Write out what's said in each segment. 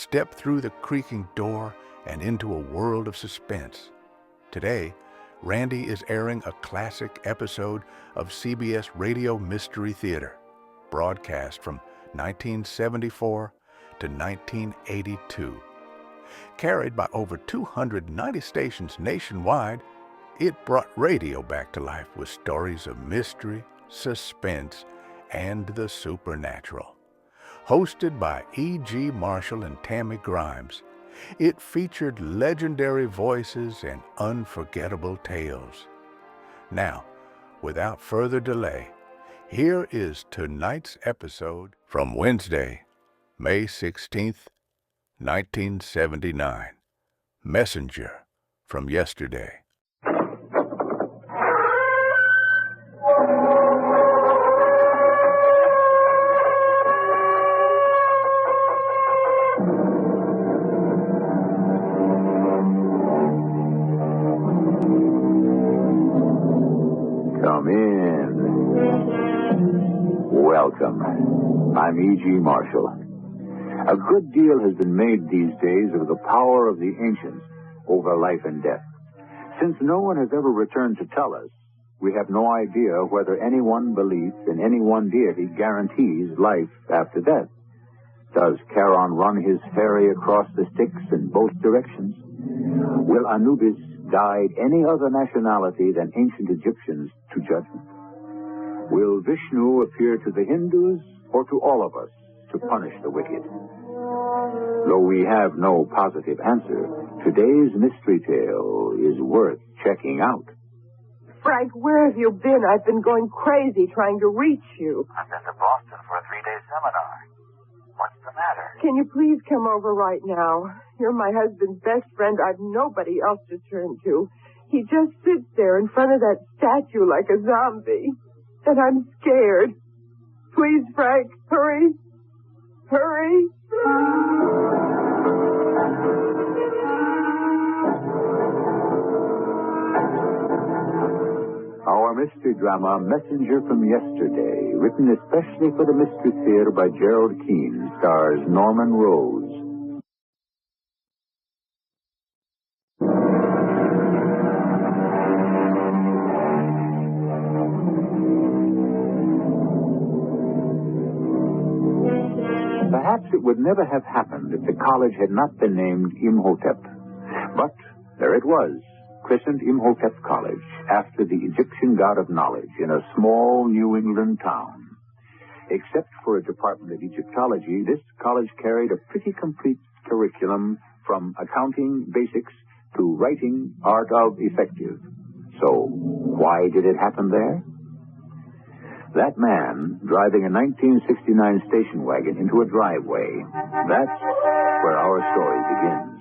step through the creaking door and into a world of suspense. Today, Randy is airing a classic episode of CBS Radio Mystery Theater, broadcast from 1974 to 1982. Carried by over 290 stations nationwide, it brought radio back to life with stories of mystery, suspense, and the supernatural. Hosted by E.G. Marshall and Tammy Grimes, it featured legendary voices and unforgettable tales. Now, without further delay, here is tonight's episode from Wednesday, May 16th, 1979. Messenger from Yesterday. Come in. Welcome. I'm E.G. Marshall. A good deal has been made these days of the power of the ancients over life and death. Since no one has ever returned to tell us, we have no idea whether any one belief in any one deity guarantees life after death. Does Charon run his ferry across the Styx in both directions? Will Anubis guide any other nationality than ancient Egyptians to judgment? Will Vishnu appear to the Hindus or to all of us to punish the wicked? Though we have no positive answer, today's mystery tale is worth checking out. Frank, where have you been? I've been going crazy trying to reach you. I've been to Boston for a 3-day seminar. What's the matter? Can you please come over right now? You're my husband's best friend. I've nobody else to turn to. He just sits there in front of that statue like a zombie. And I'm scared. Please, Frank, hurry. Hurry. Our mystery drama, Messenger from Yesterday, written especially for the Mystery Theater by Teri Keane, stars Norman Rose. Perhaps it would never have happened if the college had not been named Imhotep. But there it was, christened Imhotep College, after the Egyptian god of knowledge in a small New England town. Except for a department of Egyptology, this college carried a pretty complete curriculum from accounting basics to writing art of effective. So, why did it happen there? That man driving a 1969 station wagon into a driveway, that's where our story begins.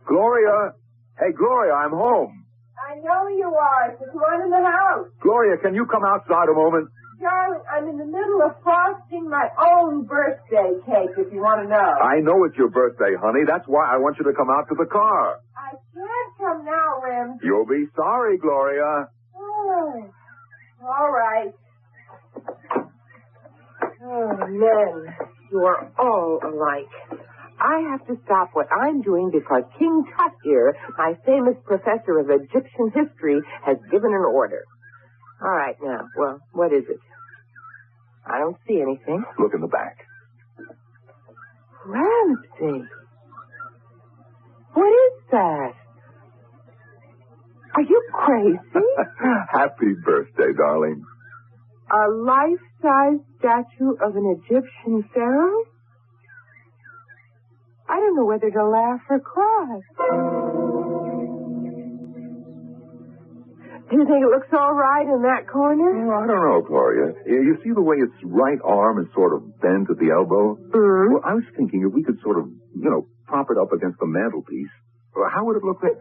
Gloria! Hey, Gloria, I'm home. I know you are. There's one in the house. Gloria, can you come outside a moment? Darling, I'm in the middle of frosting my own birthday cake, if you want to know. I know it's your birthday, honey. That's why I want you to come out to the car. I can't come now, Rem. You'll be sorry, Gloria. Oh, all right. Oh, men, you are all alike. I have to stop what I'm doing because King Tut here, my famous professor of Egyptian history, has given an order. All right, now, well, what is it? I don't see anything. Look in the back. Ramsey. What is that? Are you crazy? Happy birthday, darling. A life-size statue of an Egyptian pharaoh? I don't know whether to laugh or cry. Do you think it looks all right in that corner? Well, I don't know, Gloria. You see the way its right arm is sort of bent at the elbow? Mm-hmm. Well, I was thinking if we could sort of, prop it up against the mantelpiece. How would it look then?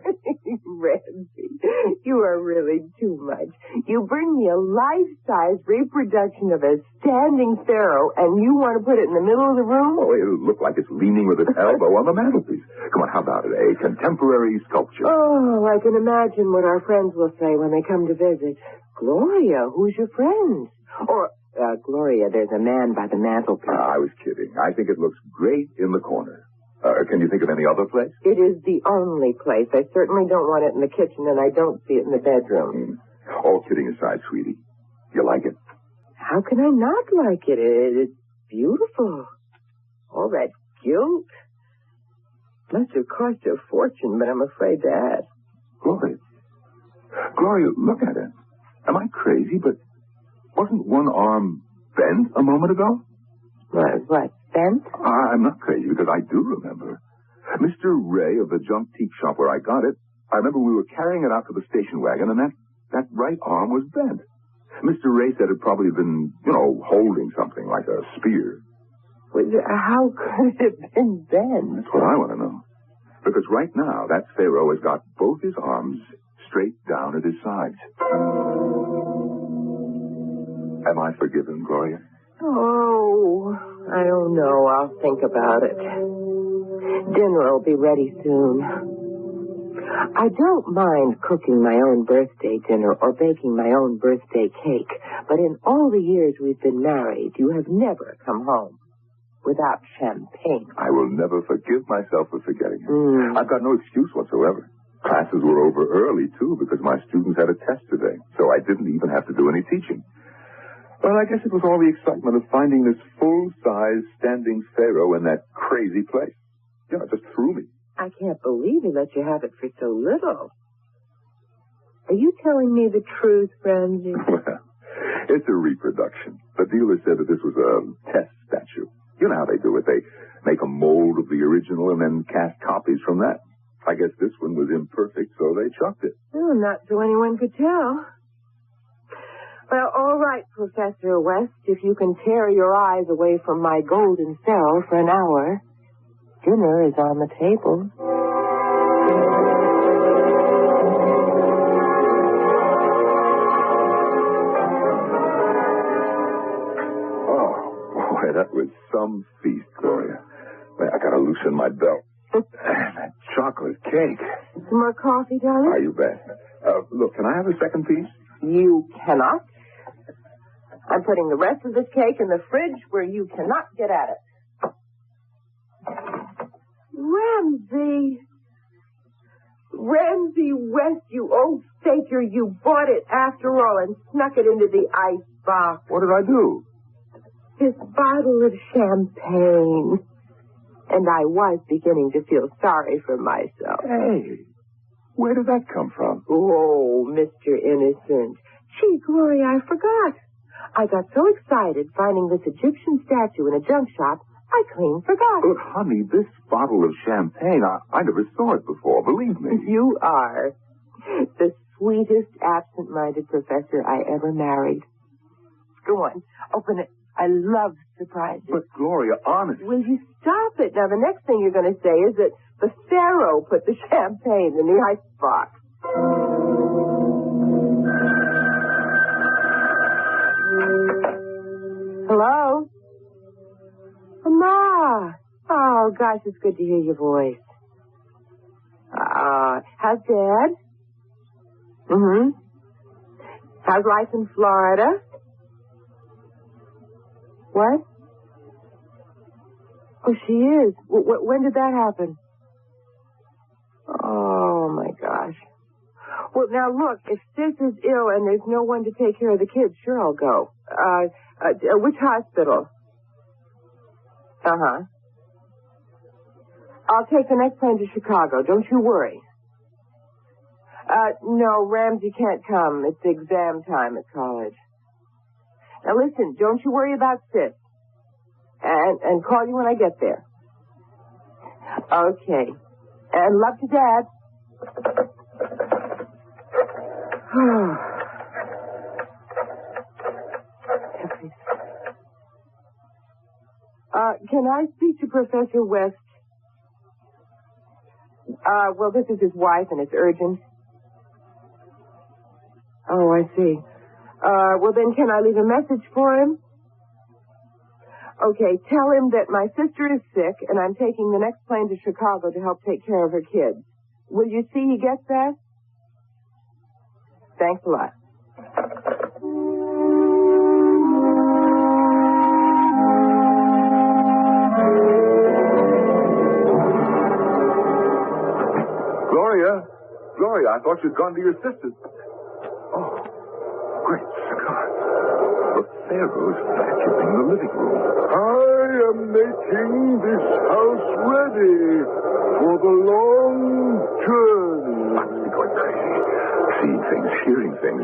Ramsey, you are really too much. You bring me a life-size reproduction of a standing pharaoh, and you want to put it in the middle of the room? Oh, it'll look like it's leaning with its elbow on the mantelpiece. Come on, how about it? A contemporary sculpture. Oh, I can imagine what our friends will say when they come to visit. Gloria, who's your friend? Or Gloria, there's a man by the mantelpiece. I was kidding. I think it looks great in the corner. Can you think of any other place? It is the only place. I certainly don't want it in the kitchen, and I don't see it in the bedroom. All kidding aside, sweetie, you like it? How can I not like it? It's beautiful. All that gilt. Must have cost you a fortune, but I'm afraid to ask. Gloria, look at it. Am I crazy? But wasn't one arm bent a moment ago? What, bent? I'm not crazy because I do remember. Mr. Ray of the junk teak shop where I got it, I remember we were carrying it out to the station wagon and that right arm was bent. Mr. Ray said it probably been, holding something like a spear. How could it have been bent? That's what I want to know. Because right now, that pharaoh has got both his arms straight down at his sides. Am I forgiven, Gloria? Oh, I don't know. I'll think about it. Dinner will be ready soon. I don't mind cooking my own birthday dinner or baking my own birthday cake, but in all the years we've been married, you have never come home without champagne. I will never forgive myself for forgetting it. I've got no excuse whatsoever. Classes were over early, too, because my students had a test today, so I didn't even have to do any teaching. Well, I guess it was all the excitement of finding this full-size standing pharaoh in that crazy place. It just threw me. I can't believe he let you have it for so little. Are you telling me the truth, Ramsey? Well, it's a reproduction. The dealer said that this was a test statue. You know how they do it. They make a mold of the original and then cast copies from that. I guess this one was imperfect, so they chucked it. Oh, not so anyone could tell. Well, all right, Professor West, if you can tear your eyes away from my golden pharaoh for an hour, dinner is on the table. Oh, boy, that was some feast, Gloria. Well, I gotta loosen my belt. That chocolate cake. Some more coffee, darling? You bet. Look, can I have a second piece? You cannot. I'm putting the rest of this cake in the fridge where you cannot get at it. Ramsey West, you old faker, you bought it after all and snuck it into the ice box. What did I do? This bottle of champagne. And I was beginning to feel sorry for myself. Hey, where did that come from? Oh, Mr. Innocent. Gee, Gloria, I forgot. I got so excited finding this Egyptian statue in a junk shop, I clean forgot. But, honey, this bottle of champagne, I never saw it before, believe me. You are the sweetest absent-minded professor I ever married. Go on, open it. I love surprises. But, Gloria, honest. Will you stop it? Now, the next thing you're going to say is that the pharaoh put the champagne in the ice box. Hello? Ma. Oh, gosh, it's good to hear your voice. How's Dad? Mm-hmm. How's life in Florida? What? Oh, she is. When did that happen? Oh, my gosh. Well, now, look, if Sis is ill and there's no one to take care of the kids, sure, I'll go. Which hospital? Uh-huh. I'll take the next plane to Chicago. Don't you worry. No, Ramsey can't come. It's exam time at college. Now, listen, don't you worry about Sis. And call you when I get there. Okay. And love to Dad. Can I speak to Professor West? Well, this is his wife, and it's urgent. Oh, I see. Well, then can I leave a message for him? Okay, tell him that my sister is sick, and I'm taking the next plane to Chicago to help take care of her kids. Will you see he gets that? Thanks a lot. Gloria, I thought you'd gone to your sister's. Oh, great Scott. The pharaoh's vacuuming the living room. I am making this house ready for the long journey. I must be going crazy. Seeing things, hearing things.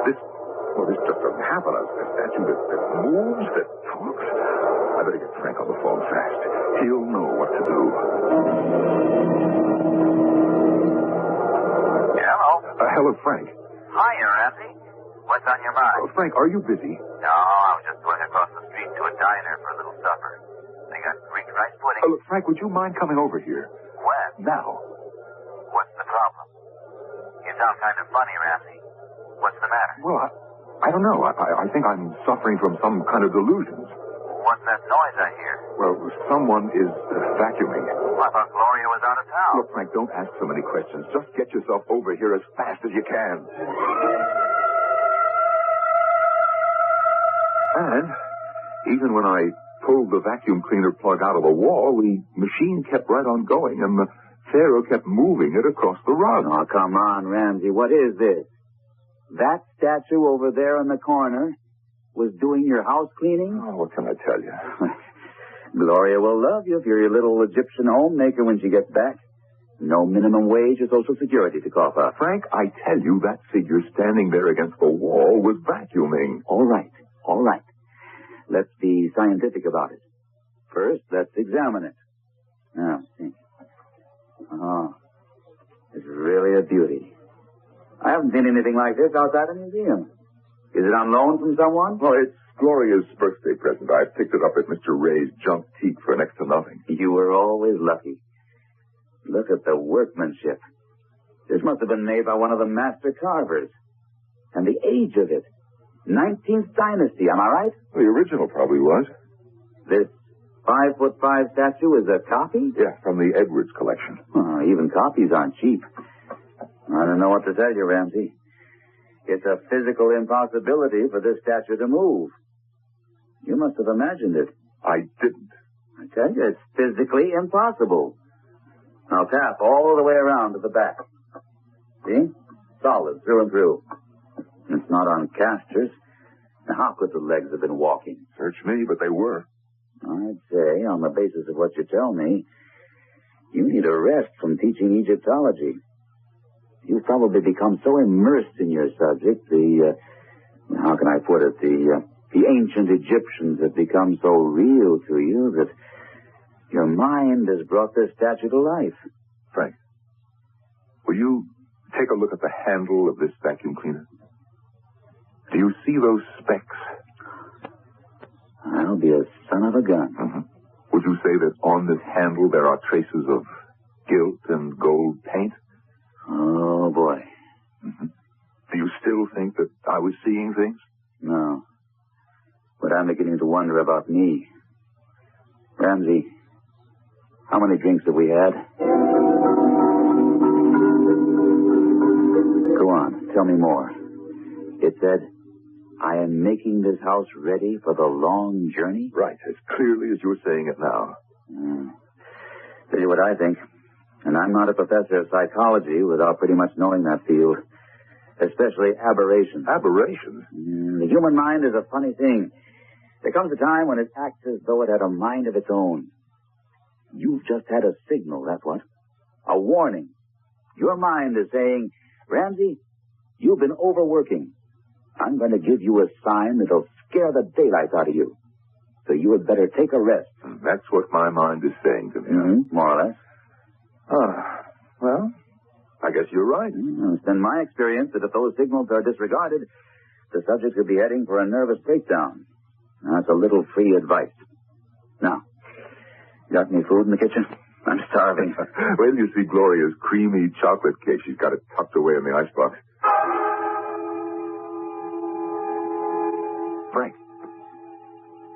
This just doesn't happen. A statue that moves, that talks. I better get Frank on the phone fast. He'll know what to do. Hello. Hello, Frank. Hiya, Randy. What's on your mind? Frank, are you busy? No, I was just going across the street to a diner for a little supper. They got Greek rice pudding. Look, Frank, would you mind coming over here? When? Now. What's the problem? You sound kind of funny, Randy. What's the matter? Well, I don't know. I think I'm suffering from some kind of delusions. What's that noise I hear? Well, someone is vacuuming. I thought Gloria was out of town. Look, Frank, don't ask so many questions. Just get yourself over here as fast as you can. And even when I pulled the vacuum cleaner plug out of the wall, the machine kept right on going, and the pharaoh kept moving it across the rug. Oh, come on, Ramsey. What is this? That statue over there in the corner was doing your house cleaning? Oh, what can I tell you? Gloria will love you if you're your little Egyptian homemaker when she gets back. No minimum wage or Social Security to cough up. Frank, I tell you, that figure standing there against the wall was vacuuming. All right. Let's be scientific about it. First, let's examine it. Now, see. Oh, it's really a beauty. I haven't seen anything like this outside a museum. Is it on loan from someone? Oh, it's Gloria's birthday present. I picked it up at Mr. Ray's junk teak for next to nothing. You were always lucky. Look at the workmanship. This must have been made by one of the master carvers. And the age of it. 19th dynasty, am I right? The original probably was. This 5'5" statue is a copy? Yeah, from the Edwards collection. Oh, even copies aren't cheap. I don't know what to tell you, Ramsey. It's a physical impossibility for this statue to move. You must have imagined it. I didn't. I tell you, it's physically impossible. Now tap all the way around to the back. See? Solid, through and through. It's not on casters. Now, how could the legs have been walking? Search me, but they were. I'd say, on the basis of what you tell me, you need a rest from teaching Egyptology. You've probably become so immersed in your subject, how can I put it, the ancient Egyptians have become so real to you that your mind has brought this statue to life. Frank, will you take a look at the handle of this vacuum cleaner? Do you see those specks? I'll be a son of a gun. Mm-hmm. Would you say that on this handle there are traces of gilt and gold paint? Oh, boy. Mm-hmm. Do you still think that I was seeing things? No. But I'm beginning to wonder about me. Ramsey, how many drinks have we had? Go on, tell me more. It said, I am making this house ready for the long journey? Right, as clearly as you're saying it now. Tell you what I think. And I'm not a professor of psychology without pretty much knowing that field. Especially aberrations. Aberrations? The human mind is a funny thing. There comes a time when it acts as though it had a mind of its own. You've just had a signal, that's what. A warning. Your mind is saying, Ramsey, you've been overworking. I'm going to give you a sign that'll scare the daylights out of you. So you had better take a rest. That's what my mind is saying to me. Mm-hmm, more or less. Well, I guess you're right. It's been my experience that if those signals are disregarded, the subject could be heading for a nervous breakdown. That's a little free advice. Now, got any food in the kitchen? I'm starving. Wait till you see Gloria's creamy chocolate cake. She's got it tucked away in the icebox.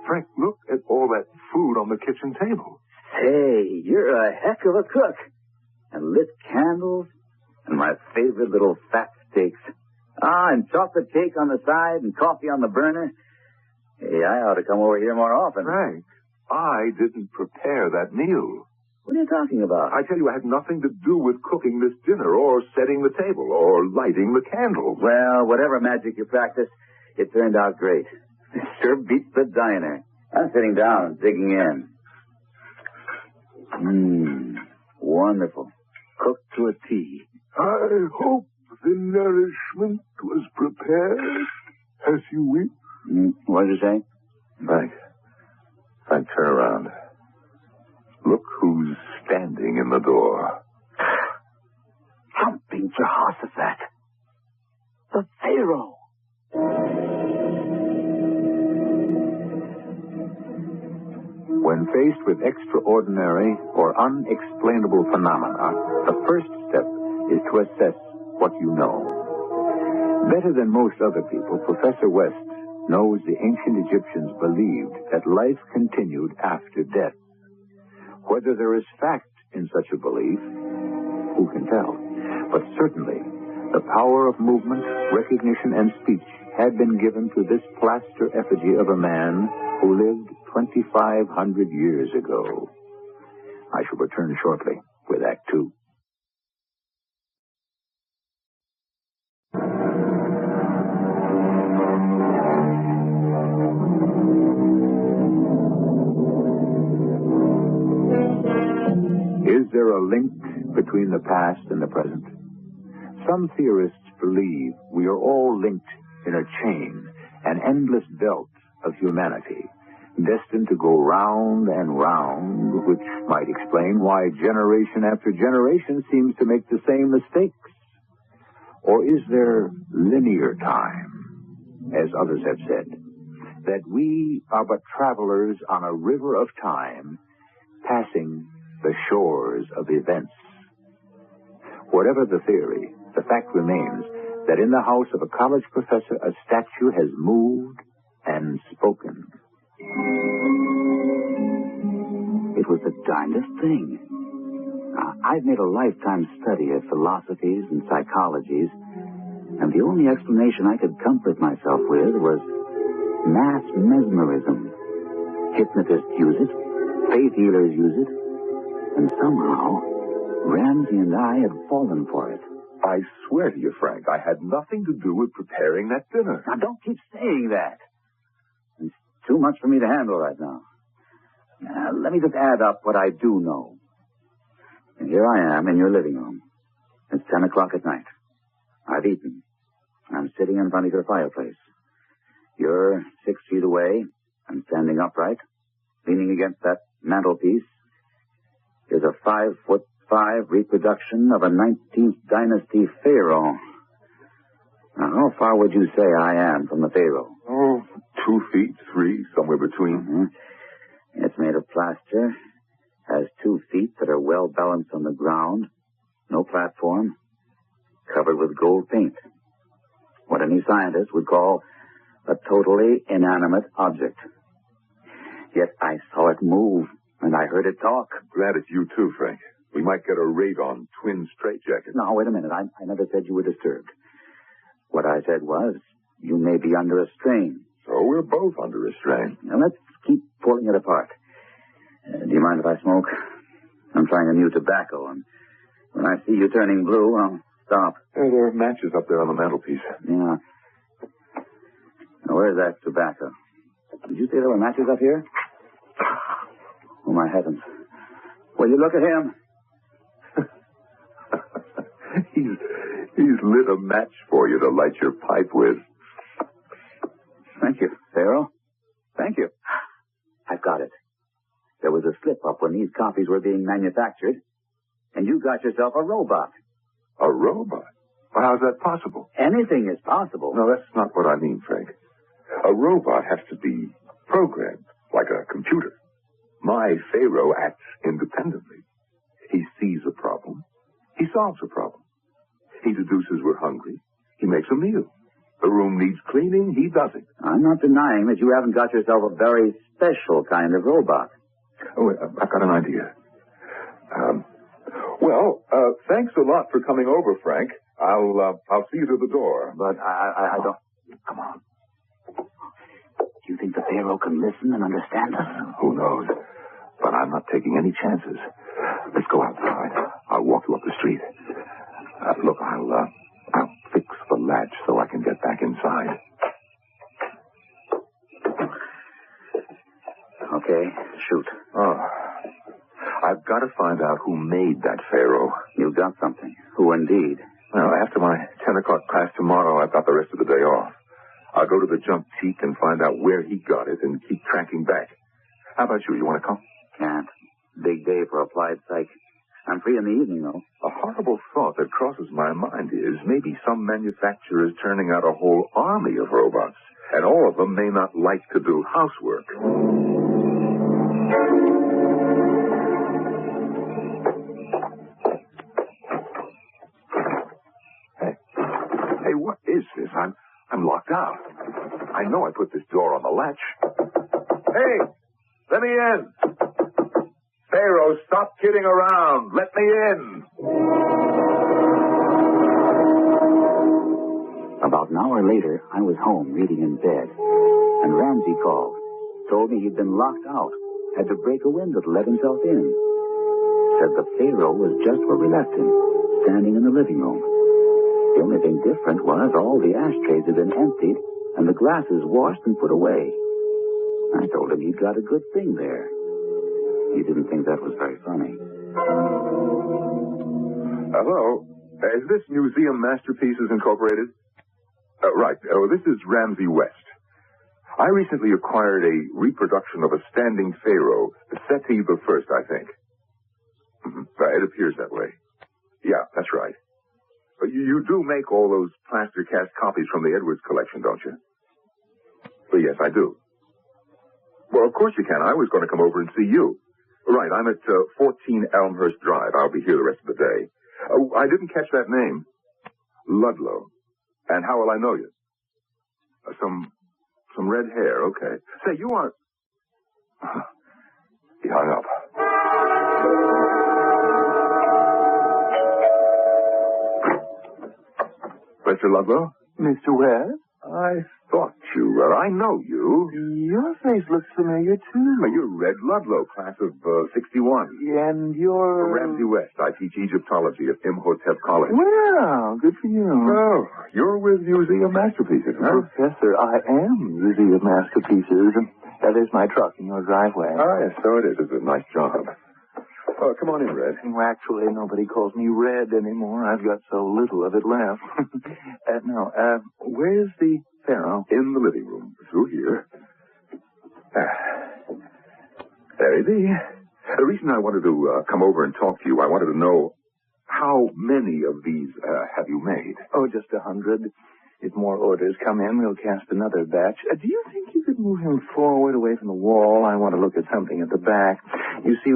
Frank, look at all that food on the kitchen table. Hey, you're a heck of a cook. And lit candles, and my favorite little fat steaks. And chocolate cake on the side, and coffee on the burner. Hey, I ought to come over here more often. Frank, I didn't prepare that meal. What are you talking about? I tell you, I had nothing to do with cooking this dinner or setting the table or lighting the candles. Well, whatever magic you practiced, it turned out great. It sure beats the diner. I'm sitting down and digging in. Wonderful. Cooked to a T. I hope the nourishment was prepared as you wish. What did you say? Frank, turn around. Look who's standing in the door. Jumping Jehoshaphat. The pharaoh. When faced with extraordinary or unexplainable phenomena, the first step is to assess what you know. Better than most other people, Professor West knows the ancient Egyptians believed that life continued after death. Whether there is fact in such a belief, who can tell? But certainly, the power of movement, recognition, and speech had been given to this plaster effigy of a man who lived 2,500 years ago. I shall return shortly with Act Two. Is there a link between the past and the present? Some theorists believe we are all linked in a chain, an endless belt of humanity, destined to go round and round, which might explain why generation after generation seems to make the same mistakes. Or is there linear time, as others have said, that we are but travelers on a river of time, passing the shores of events? Whatever the theory, the fact remains that in the house of a college professor, a statue has moved and spoken. It was the darndest thing. I've made a lifetime study of philosophies and psychologies, and the only explanation I could comfort myself with was mass mesmerism. Hypnotists use it, faith healers use it, and somehow Ramsey and I had fallen for it. I swear to you, Frank, I had nothing to do with preparing that dinner. Now, don't keep saying that. It's too much for me to handle right now. Let me just add up what I do know. And here I am in your living room. It's 10 o'clock at night. I've eaten. I'm sitting in front of your fireplace. You're 6 feet away. I'm standing upright, leaning against that mantelpiece. Is a 5'5" reproduction of a 19th dynasty pharaoh. Now, how far would you say I am from the pharaoh? Oh, 2 feet, 3, somewhere between. Mm-hmm. It's made of plaster, has 2 feet that are well balanced on the ground, no platform, covered with gold paint. What any scientist would call a totally inanimate object. Yet I saw it move, and I heard it talk. Glad it's you too, Frank. We might get a raid on twin straitjackets. Now, wait a minute. I never said you were disturbed. What I said was, you may be under a strain. So we're both under a strain. Now, let's keep pulling it apart. Do you mind if I smoke? I'm trying a new tobacco, and when I see you turning blue, I'll stop. There are matches up there on the mantelpiece. Yeah. Now, where's that tobacco? Did you say there were matches up here? Oh, my heavens. Will you look at him? He's lit a match for you to light your pipe with. Thank you, Pharaoh. Thank you. I've got it. There was a slip-up when these copies were being manufactured, and you got yourself a robot. A robot? Well, how's that possible? Anything is possible. No, that's not what I mean, Frank. A robot has to be programmed, like a computer. My pharaoh acts independently. He sees a problem. He solves a problem. He deduces we're hungry. He makes a meal. The room needs cleaning. He does it. I'm not denying that you haven't got yourself a very special kind of robot. Oh, I've got an idea. Thanks a lot for coming over, Frank. I'll see you to the door. But I don't... Come on. Do you think the pharaoh can listen and understand us? Who knows? But I'm not taking any chances. Let's go outside. I'll walk you up the street. Look, I'll fix the latch so I can get back inside. Okay, shoot. Oh. I've got to find out who made that pharaoh. You got something. Who indeed? Well, after my 10 o'clock class tomorrow, I've got the rest of the day off. I'll go to the junk teak and find out where he got it and keep tracking back. How about you? You want to come? Can't. Big day for applied psych. I'm free in the evening, though. A horrible thought that crosses my mind is maybe some manufacturer is turning out a whole army of robots, and all of them may not like to do housework. Hey, what is this? I'm locked out. I know I put this door on the latch. Hey, let me in. Pharaoh, stop kidding around. Let me in. About an hour later, I was home reading in bed, and Ramsey called. Told me he'd been locked out. Had to break a window to let himself in. Said the pharaoh was just where we left him, standing in the living room. The only thing different was all the ashtrays had been emptied and the glasses washed and put away. I told him he'd got a good thing there. He didn't think that was very funny. Hello. Is this Museum Masterpieces Incorporated? Right. This is Ramsey West. I recently acquired a reproduction of a standing pharaoh, Seti the First, I think. It appears that way. Yeah, that's right. You do make all those plaster cast copies from the Edwards collection, don't you? Yes, I do. Well, of course you can. I was going to come over and see you. Right, I'm at 14 Elmhurst Drive. I'll be here the rest of the day. I didn't catch that name. Ludlow. And how will I know you? Some red hair, okay. Say, you are... He hung up. Mr. Ludlow? Mr. West? I thought you were. I know you. Your face looks familiar, too. You're Red Ludlow, class of 61. And you're... Ramsey West. I teach Egyptology at Imhotep College. Well, good for you. Oh, you're with Museum Masterpieces, huh? Professor, I am Museum Masterpieces. That is my truck in your driveway. Ah, yes, so it is. It's a nice job. Oh, come on in, Red. Well, actually, nobody calls me Red anymore. I've got so little of it left. Where's the pharaoh? In the living room. Through here. There he be. The reason I wanted to come over and talk to you, I wanted to know how many of these have you made? Oh, just 100. If more orders come in, we'll cast another batch. Do you think you could move him forward away from the wall? I want to look at something at the back. You see...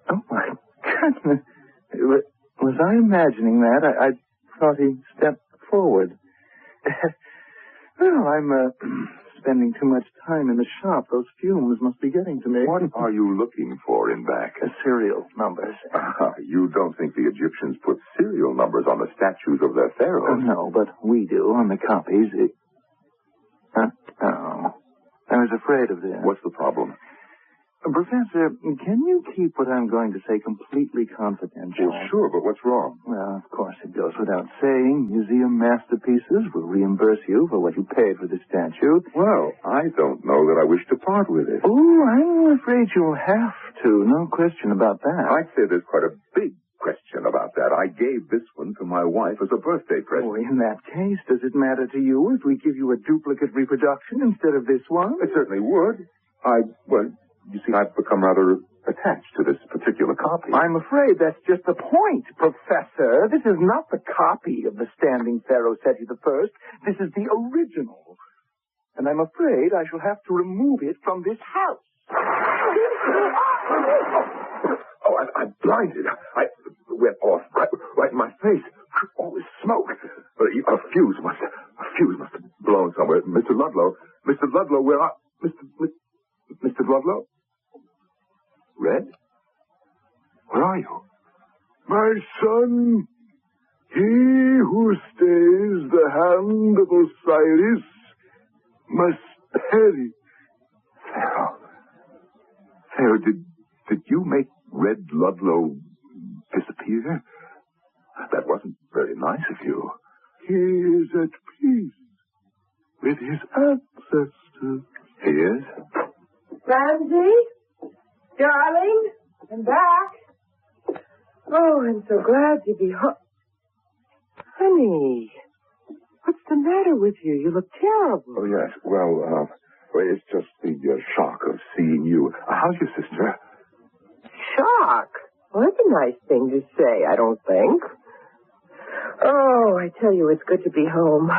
Oh, my goodness. Was I imagining that? I thought he stepped forward. Well, I'm spending too much time in the shop. Those fumes must be getting to me. What are you looking for in back? Serial numbers. You don't think the Egyptians put serial numbers on the statues of their pharaohs? No, but we do on the copies. Oh. I was afraid of this. What's the problem? Professor, can you keep what I'm going to say completely confidential? Well, sure, but what's wrong? Well, of course, it goes without saying. Museum Masterpieces will reimburse you for what you paid for the statue. Well, I don't know that I wish to part with it. Oh, I'm afraid you'll have to. No question about that. I'd say there's quite a big question about that. I gave this one to my wife as a birthday present. Oh, in that case, does it matter to you if we give you a duplicate reproduction instead of this one? It certainly would. You see, I've become rather attached to this particular copy. I'm afraid that's just the point, Professor. This is not the copy of the standing pharaoh Seti the First. This is the original. And I'm afraid I shall have to remove it from this house. I'm blinded. I went off right in my face. All this smoke. A fuse must have blown somewhere. Mr. Ludlow, where are... Mr. Ludlow? Red? Where are you? My son, he who stays the hand of Osiris must perish. Pharaoh, did you make Ludlow disappear? That wasn't very nice of you. He is at peace with his ancestors. He is? Ramsey? Darling? I'm back. Oh, I'm so glad to be home. Honey, what's the matter with you? You look terrible. Oh, yes. Well, it's just the shock of seeing you. How's your sister? Shock? Well, that's a nice thing to say, I don't think. Oh, I tell you, it's good to be home.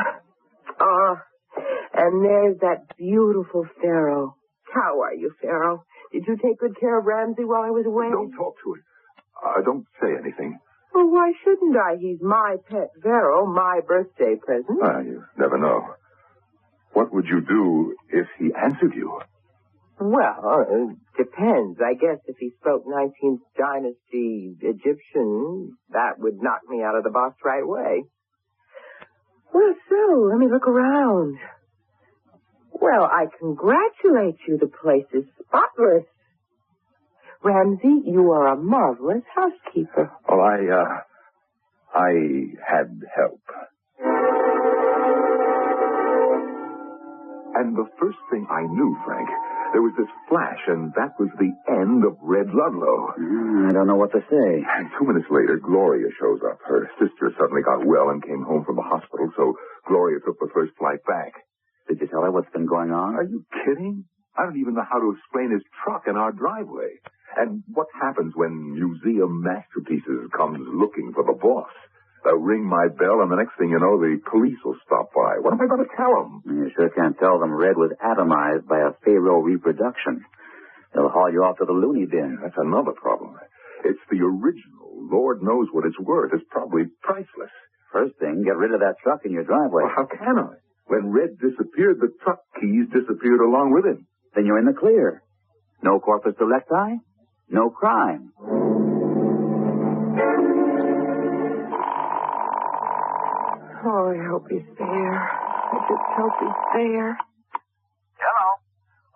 And there's that beautiful Pharaoh. How are you, Pharaoh? Did you take good care of Ramsey while I was away? Don't talk to him. Don't say anything. Well, why shouldn't I? He's my pet Pharaoh, my birthday present. You never know. What would you do if he answered you? Well, it depends. I guess if he spoke 19th dynasty Egyptian, that would knock me out of the box right away. Well, so, let me look around. Well, I congratulate you. The place is spotless. Ramsey, you are a marvelous housekeeper. Well, I had help. And the first thing I knew, Frank, there was this flash, and that was the end of Red Ludlow. I don't know what to say. And 2 minutes later, Gloria shows up. Her sister suddenly got well and came home from the hospital, so Gloria took the first flight back. Did you tell her what's been going on? Are you kidding? I don't even know how to explain his truck in our driveway. And what happens when Museum Masterpieces comes looking for the boss? They'll ring my bell, and the next thing you know, the police will stop by. What am I going to tell them? You sure can't tell them Red was atomized by a pharaoh reproduction. They'll haul you off to the loony bin. That's another problem. It's the original. Lord knows what it's worth. It's probably priceless. First thing, get rid of that truck in your driveway. Well, how can I? When Red disappeared, the truck keys disappeared along with him. Then you're in the clear. No corpus delicti, no crime. Oh, I hope he's there. I just hope he's there. Hello?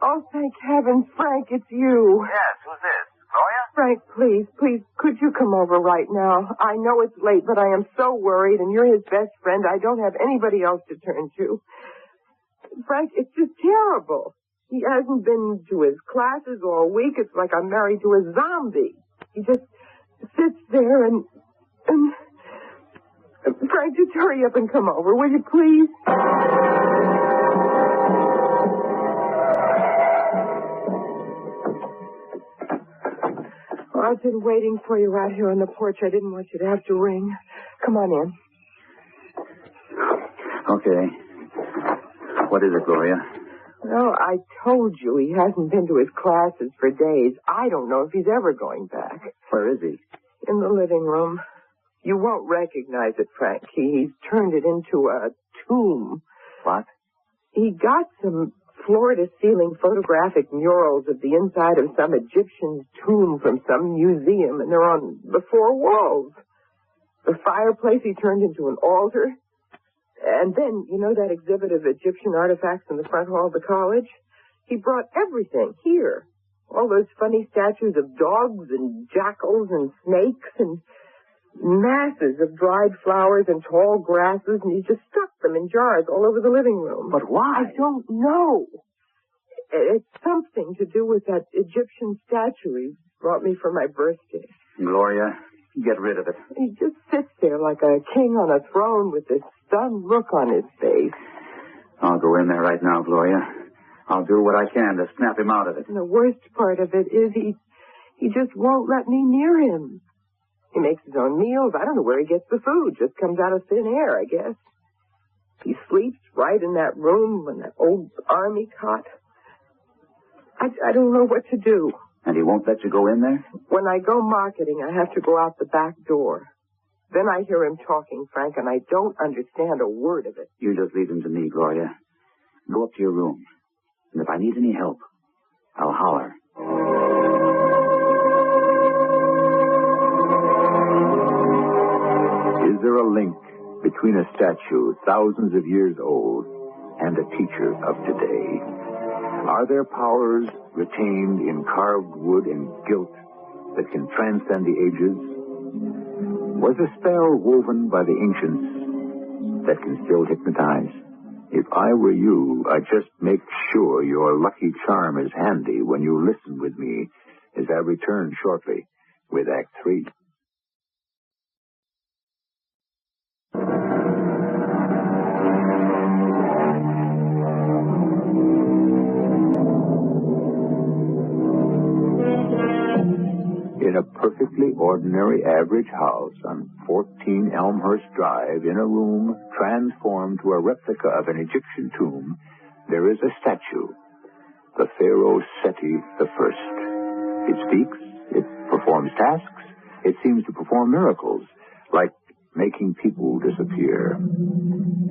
Oh, thank heaven, Frank, it's you. Yes, who's this? Gloria? Frank, please, could you come over right now? I know it's late, but I am so worried, and you're his best friend. I don't have anybody else to turn to. Frank, it's just terrible. He hasn't been to his classes all week. It's like I'm married to a zombie. He just sits there and... Frank, just hurry up and come over, will you, please? Well, I've been waiting for you out here on the porch. I didn't want you to have to ring. Come on in. Okay. What is it, Gloria? Well, I told you he hasn't been to his classes for days. I don't know if he's ever going back. Where is he? In the living room. You won't recognize it, Frank. He's turned it into a tomb. What? He got some floor-to-ceiling photographic murals of the inside of some Egyptian's tomb from some museum, and they're on the four walls. The fireplace he turned into an altar. And then, you know that exhibit of Egyptian artifacts in the front hall of the college? He brought everything here. All those funny statues of dogs and jackals and snakes and masses of dried flowers and tall grasses, and he just stuck them in jars all over the living room. But why? I don't know. It's something to do with that Egyptian statue he brought me for my birthday. Gloria, get rid of it. He just sits there like a king on a throne with this stunned look on his face. I'll go in there right now, Gloria. I'll do what I can to snap him out of it. And the worst part of it is he just won't let me near him. He makes his own meals. I don't know where he gets the food. Just comes out of thin air, I guess. He sleeps right in that room in that old army cot. I don't know what to do. And he won't let you go in there? When I go marketing, I have to go out the back door. Then I hear him talking, Frank, and I don't understand a word of it. You just leave him to me, Gloria. Go up to your room. And if I need any help, I'll holler. Is there a link between a statue thousands of years old and a teacher of today? Are there powers retained in carved wood and gilt that can transcend the ages? Was a spell woven by the ancients that can still hypnotize? If I were you, I'd just make sure your lucky charm is handy when you listen with me as I return shortly with Act 3. In a perfectly ordinary average house on 14 Elmhurst Drive, in a room transformed to a replica of an Egyptian tomb, there is a statue, the pharaoh Seti I. It speaks, it performs tasks, it seems to perform miracles, like making people disappear.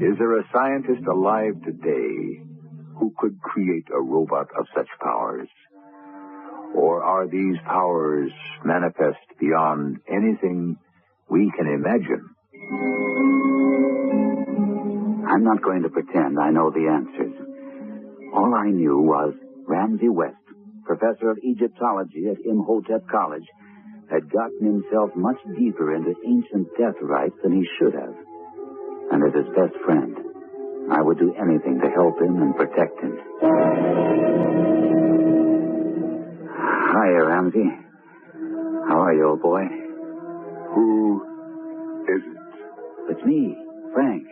Is there a scientist alive today who could create a robot of such powers? Or are these powers manifest beyond anything we can imagine? I'm not going to pretend I know the answers. All I knew was Ramsey West, professor of Egyptology at Imhotep College, had gotten himself much deeper into ancient death rites than he should have. And as his best friend, I would do anything to help him and protect him. Hiya, Ramsey. How are you, old boy? Who is it? It's me, Frank.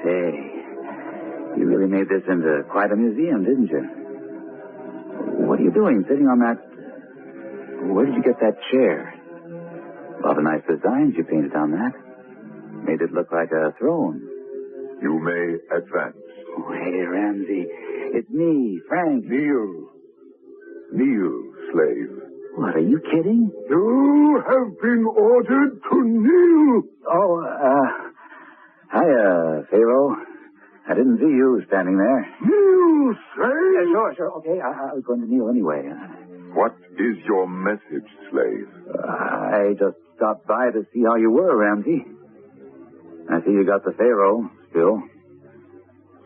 Say, you really made this into quite a museum, didn't you? What are you doing sitting on that... Where did you get that chair? A lot of nice designs you painted on that. Made it look like a throne. You may advance. Oh, hey, Ramsey. It's me, Frank. Kneel, slave. What, are you kidding? You have been ordered to kneel. Oh, hiya, Pharaoh. I didn't see you standing there. Kneel, slave. Sure. Okay, I was going to kneel anyway. What is your message, slave? I just stopped by to see how you were, Ramsey. I see you got the Pharaoh still.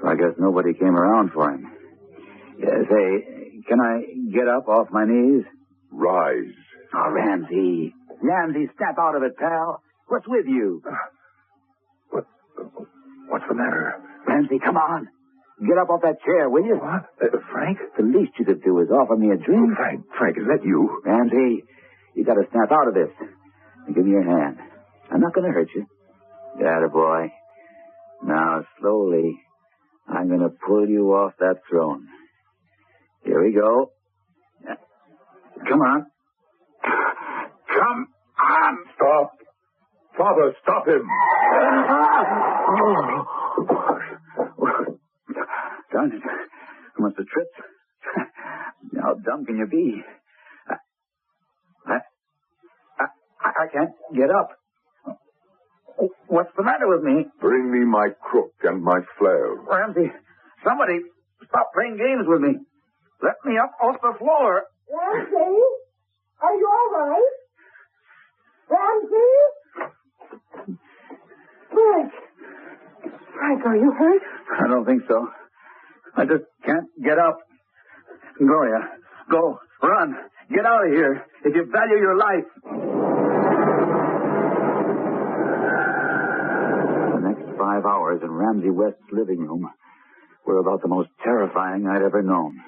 So I guess nobody came around for him. Yeah, say, can I get up off my knees? Rise. Oh, Ramsey, snap out of it, pal. What's with you? What's the matter? Ramsey, come on. Get up off that chair, will you? What? Frank? The least you could do is offer me a drink. Frank, is that you? Ramsey, you got to snap out of this. Now, give me your hand. I'm not going to hurt you. Got it, boy. Now, slowly, I'm going to pull you off that throne. Here we go. Come on. Come on. Stop. Father, stop him. Darn it. I must have tripped. How dumb can you be? I can't get up. What's the matter with me? Bring me my crook and my flail. Ramsey, somebody stop playing games with me. Let me up off the floor. Ramsey? Are you all right? Ramsey? Frank, are you hurt? I don't think so. I just can't get up. Gloria, go, run, get out of here if you value your life. The next 5 hours in Ramsey West's living room were about the most terrifying I'd ever known.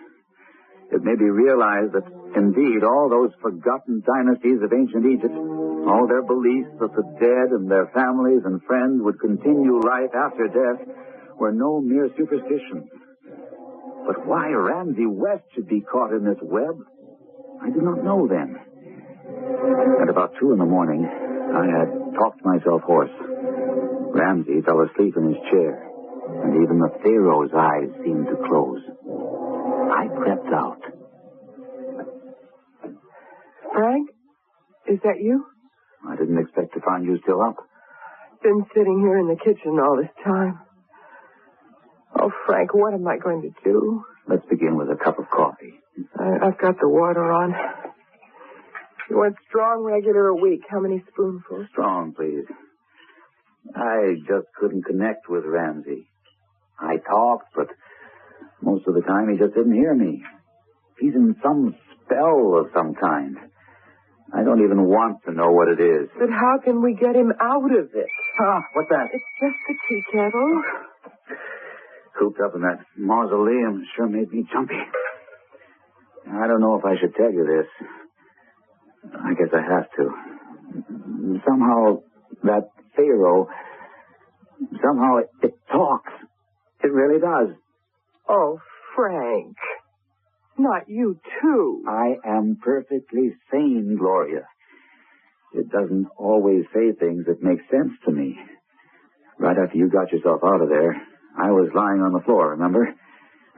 It made me realize that, indeed, all those forgotten dynasties of ancient Egypt, all their beliefs that the dead and their families and friends would continue life after death, were no mere superstitions. But why Ramsey West should be caught in this web, I did not know then. At about 2 a.m, I had talked myself hoarse. Ramsey fell asleep in his chair, and even the Pharaoh's eyes seemed to close. I crept out. Frank? Is that you? I didn't expect to find you still up. Been sitting here in the kitchen all this time. Oh, Frank, what am I going to do? Let's begin with a cup of coffee. I've got the water on. You want strong, regular, or weak? How many spoonfuls? Strong, please. I just couldn't connect with Ramsey. I talked, but most of the time he just didn't hear me. He's in some spell of some kind. I don't even want to know what it is. But how can we get him out of it? Ah, what's that? It's just the tea kettle. Cooped up in that mausoleum sure made me jumpy. I don't know if I should tell you this. I guess I have to. Somehow, that pharaoh, somehow it talks. It really does. Oh, Frank. Not you, too. I am perfectly sane, Gloria. It doesn't always say things that make sense to me. Right after you got yourself out of there, I was lying on the floor, remember?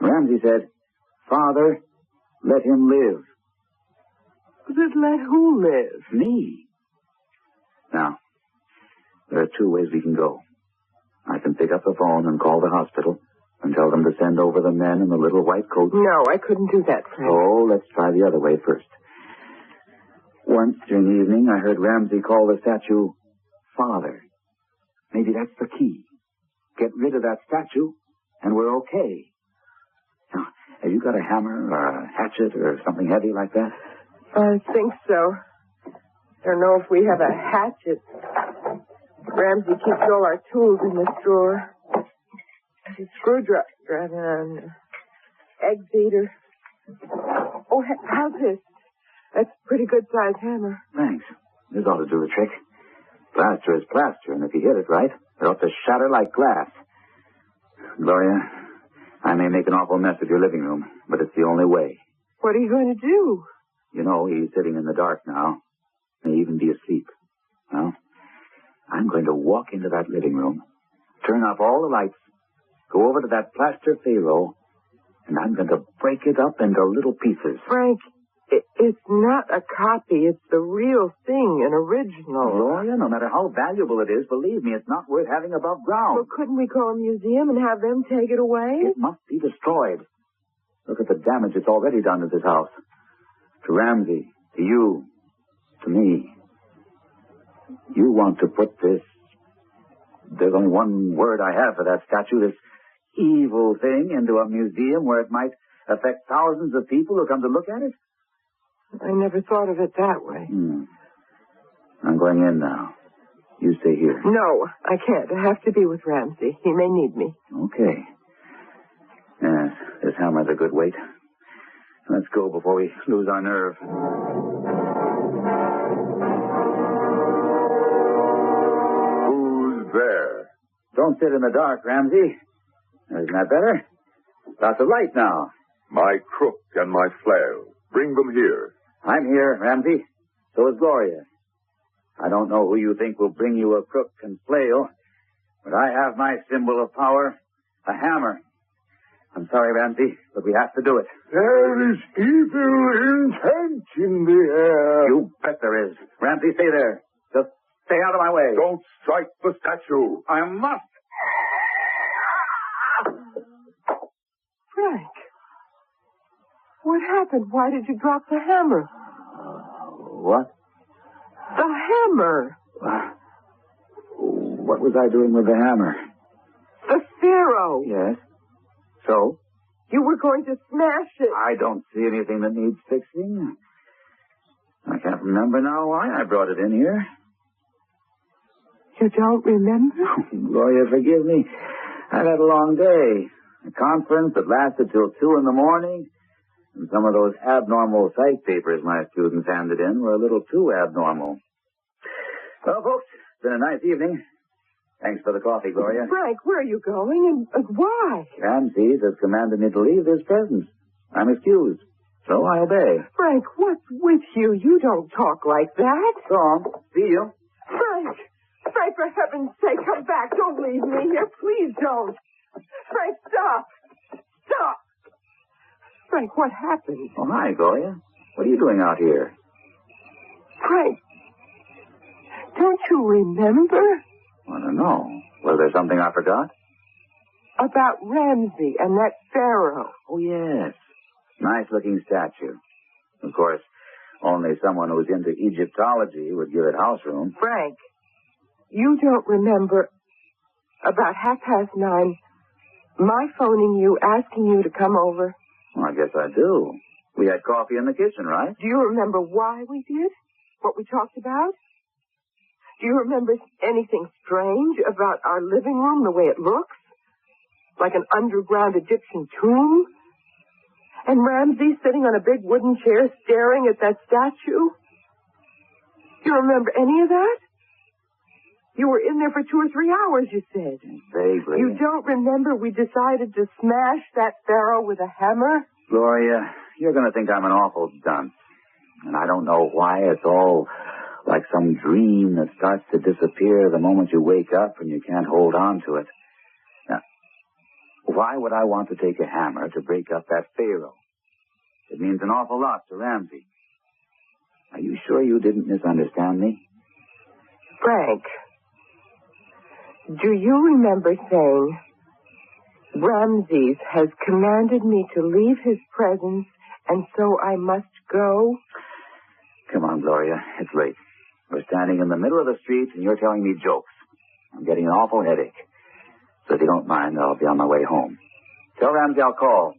Ramsey said, "Father, let him live." But let who live? Me. Now, there are two ways we can go. I can pick up the phone and call the hospital and tell them to send over the men in the little white coats. No, I couldn't do that, Frank. Oh, let's try the other way first. Once during the evening, I heard Ramsey call the statue Father. Maybe that's the key. Get rid of that statue, and we're okay. Now, have you got a hammer or a hatchet or something heavy like that? I think so. Don't know if we have a hatchet. Ramsey keeps all our tools in this drawer. A screwdriver and an egg beater. Oh, how's this? That's a pretty good-sized hammer. Thanks. This ought to do the trick. Plaster is plaster, and if you hit it right, it ought to shatter like glass. Gloria, I may make an awful mess of your living room, but it's the only way. What are you going to do? You know, he's sitting in the dark now. May even be asleep. Well, I'm going to walk into that living room, turn off all the lights, go over to that plaster pharaoh, and I'm going to break it up into little pieces. Frank, it's not a copy. It's the real thing, an original. Gloria, no matter how valuable it is, believe me, it's not worth having above ground. Well, couldn't we call a museum and have them take it away? It must be destroyed. Look at the damage it's already done to this house. To Ramsey, to you, to me. You want to put this... There's only one word I have for that statue, this evil thing, into a museum where it might affect thousands of people who come to look at it? I never thought of it that way. I'm going in now. You stay here. No, I can't. I have to be with Ramsey. He may need me. Okay. Yes, this hammer's a good weight. Let's go before we lose our nerve. Who's there? Don't sit in the dark, Ramsey. Isn't that better? Lots of light now. My crook and my flail. Bring them here. I'm here, Ramsey. So is Gloria. I don't know who you think will bring you a crook and flail, but I have my symbol of power, a hammer. I'm sorry, Ramsey, but we have to do it. There is evil intent in the air. You bet there is. Ramsey, stay there. Just stay out of my way. Don't strike the statue. I must. Frank, what happened? Why did you drop the hammer? What? The hammer. What was I doing with the hammer? The pharaoh. Yes. So? You were going to smash it. I don't see anything that needs fixing. I can't remember now why I brought it in here. You don't remember? Gloria, forgive me. I've had a long day. A conference that lasted till 2 in the morning. And some of those abnormal psych papers my students handed in were a little too abnormal. Well, folks, it's been a nice evening. Thanks for the coffee, Gloria. Frank, where are you going and why? Ramses has commanded me to leave his presence. I'm excused, so I obey. Frank, what's with you? You don't talk like that. So long. See you. Frank, for heaven's sake, come back. Don't leave me here. Please don't. Frank, stop. Stop. Frank, what happened? Oh, hi, Gloria. What are you doing out here? Frank, don't you remember? I don't know. Was there something I forgot? About Ramsey and that pharaoh. Oh, yes. Nice-looking statue. Of course, only someone who's into Egyptology would give it house room. Frank, you don't remember about 9:30, my phoning you, asking you to come over? Well, I guess I do. We had coffee in the kitchen, right? Do you remember why we did? what we talked about? Do you remember anything strange about our living room, the way it looks? Like an underground Egyptian tomb? And Ramsey sitting on a big wooden chair staring at that statue? Do you remember any of that? You were in there for 2 or 3 hours, you said. Vaguely. You don't remember we decided to smash that pharaoh with a hammer? Gloria, you're going to think I'm an awful dunce. And I don't know why. It's all like some dream that starts to disappear the moment you wake up and you can't hold on to it. Now, why would I want to take a hammer to break up that pharaoh? It means an awful lot to Ramsey. Are you sure you didn't misunderstand me? Frank, do you remember saying, Ramses has commanded me to leave his presence, and so I must go? Come on, Gloria. It's late. We're standing in the middle of the street, and you're telling me jokes. I'm getting an awful headache. So if you don't mind, I'll be on my way home. Tell Ramsey I'll call.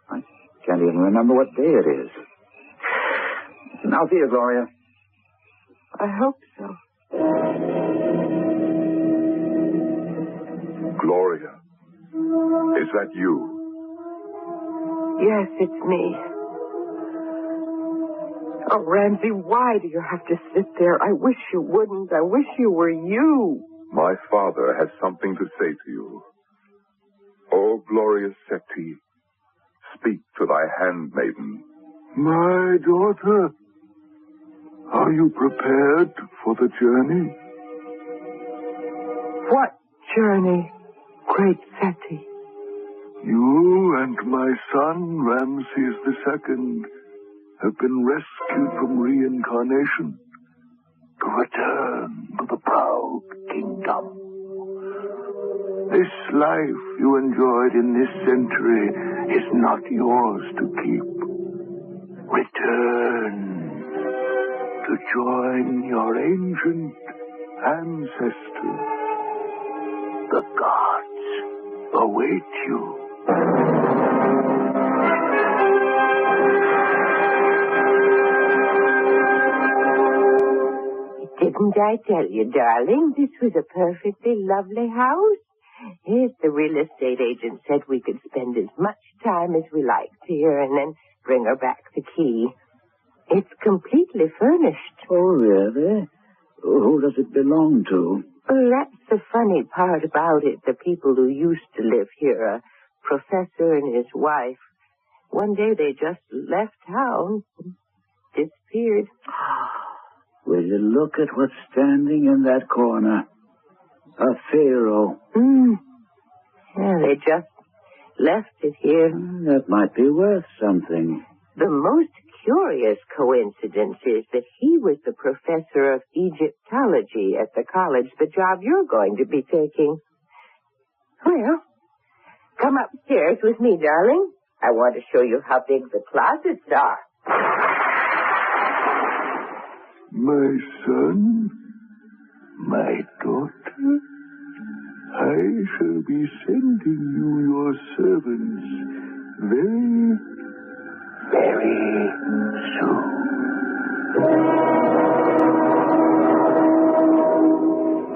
I can't even remember what day it is. I'll see you, Gloria. I hope so. Gloria, is that you? Yes, it's me. Oh, Ramsey, why do you have to sit there? I wish you wouldn't. I wish you were you. My father has something to say to you. O glorious Seti, speak to thy handmaiden. My daughter, are you prepared for the journey? What journey, great Seti? You and my son, Ramses II, have been rescued from reincarnation to return to the proud kingdom. This life you enjoyed in this century is not yours to keep. Return to join your ancient ancestors. The gods await you. Didn't I tell you, darling, this was a perfectly lovely house? Yes, the real estate agent said we could spend as much time as we liked here and then bring her back the key. It's completely furnished. Oh, really? Who does it belong to? Well, that's the funny part about it. The people who used to live here, a professor and his wife, one day they just left town, disappeared. Will you look at what's standing in that corner? A pharaoh. Yeah, they just left it here. That might be worth something. The most curious coincidence is that he was the professor of Egyptology at the college, the job you're going to be taking. Well, come upstairs with me, darling. I want to show you how big the closets are. My son, my daughter, I shall be sending you your servants very, very soon.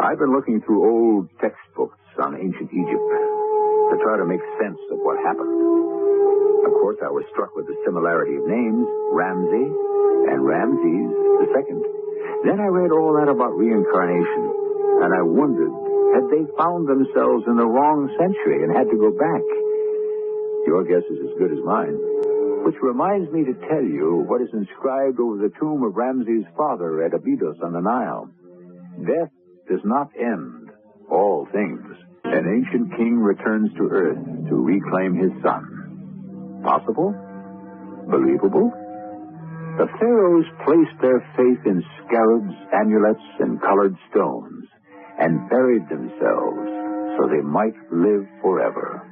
I've been looking through old textbooks on ancient Egypt to try to make sense of what happened. Of course, I was struck with the similarity of names, Ramsey and Ramses II. Then I read all that about reincarnation, and I wondered, had they found themselves in the wrong century and had to go back? Your guess is as good as mine. Which reminds me to tell you what is inscribed over the tomb of Ramses' father at Abydos on the Nile. Death does not end all things. An ancient king returns to earth to reclaim his son. Possible? Believable? The pharaohs placed their faith in scarabs, amulets, and colored stones, and buried themselves so they might live forever.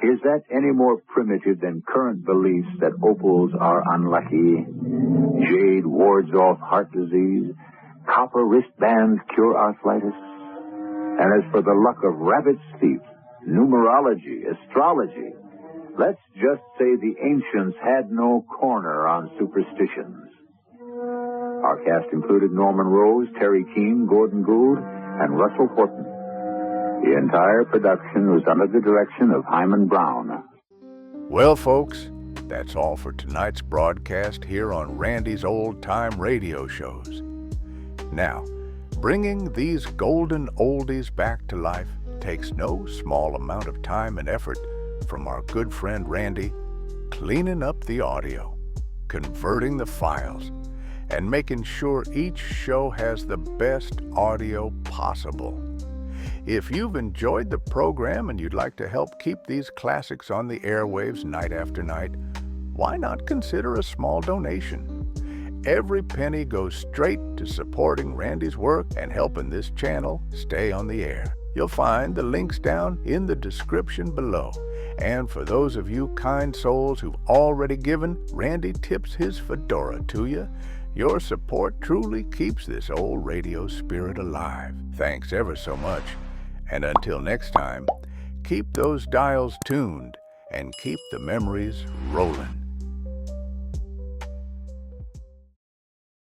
Is that any more primitive than current beliefs that opals are unlucky, jade wards off heart disease, copper wristbands cure arthritis? And as for the luck of rabbit's feet, numerology, astrology, let's just say the ancients had no corner on superstitions. Our cast included Norman Rose, Teri Keane, Gould, and Russell Horton. The entire production was under the direction of Hyman Brown. Well, folks, that's all for tonight's broadcast here on Randy's Old Time Radio Shows. Now, bringing these golden oldies back to life takes no small amount of time and effort from our good friend Randy, cleaning up the audio, converting the files, and making sure each show has the best audio possible. If you've enjoyed the program and you'd like to help keep these classics on the airwaves night after night, why not consider a small donation? Every penny goes straight to supporting Randy's work and helping this channel stay on the air. You'll find the links down in the description below. And for those of you kind souls who've already given, Randy tips his fedora to you. Your support truly keeps this old radio spirit alive. Thanks ever so much. And until next time, keep those dials tuned and keep the memories rolling.